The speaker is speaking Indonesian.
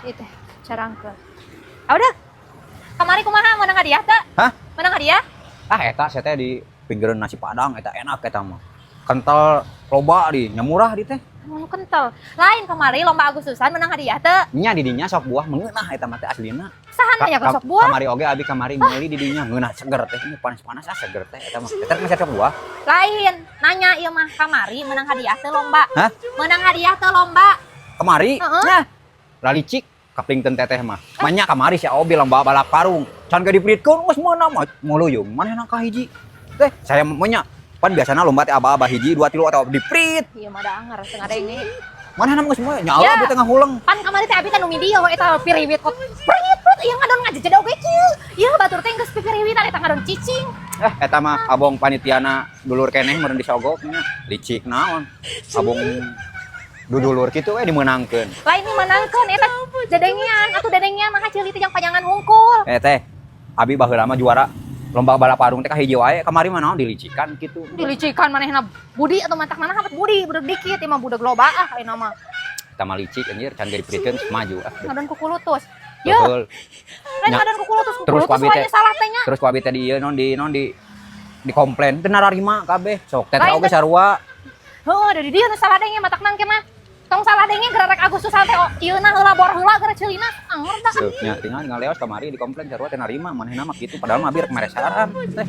itu carangkeun. Ah udah. Kamari kumaha meunang hadiah teh? Hah? Meunang hadiah? Ah eta saya teh di pinggiran nasi padang eta enak eta mah. Kental loba di nya murah di teh. Mau kental. Lain kamari lomba Agustusan meunang hadiah teh. Nya di dinya sok buah meunah eta mah teh aslina. Sahan aya sok buah. Kamari oge abi kamari meuli di dinya ngeunah seger teh ini panas-panas seger teh eta mah. Eta masih sok buah. Lain, nanya ieu mah kamari meunang hadiah teh lomba. Hah? Meunang hadiah teh lomba. Kamari? Nah. Lalicik kapingkeun teteh mah. Manya kamari si Obi lomba balap karung. Can ge dipritkeun geus meunang mah muluyung. Manehna ka hiji. Teh saya maunya pan biasana lomba teh aba-aba hiji 2 3 atau diprit. Ieu mah da anger teu ngadeng nih. Manehna geus moe nyala abi teh ngahuleng. Pan kamari teh abi teh nu video eta piriwit kok. Prit ieu ngadon ngajejeda oge kieu. Ieu batur teh geus pipiriwitan eta ngadon cicing. Eta mah abong panitiana dulur keneh meureun disogok nya. Licik naon. Abong dudulur kitu we dimeunangkeun. Lain nih menangkeun eta dedengian atuh dedengian mah haceuli teh jang panjangan hungkul. Teh abi baheula mah juara lomba balap karung teh ka hiji wae kamari mah naon dilicikan kitu. Dilicikan manehna budi atau mantak mana hampet budi budak dikit imah budak loba ayeuna mah. Eta mah licik anjir can ge dipritkeun maju Ngadon ku kulutus. Yeuh. Betul. Lain ngadon ku kulutus Terus ku abi teh salah teh nya. Terus ku abi teh di ieu non di komplain teu nararima kabeh. Sok teh Lain oge sarua. Heuh dari dieu nu salah denge mataknan ke mah. Tong salah denge gerarek Agustusan teh ieu na heula bor heula geura ceulina anger da. Nya tinggal ngaleos kamari di komplain sarua teh narima manehna mah kitu padahal mah bir kemeresaran teh.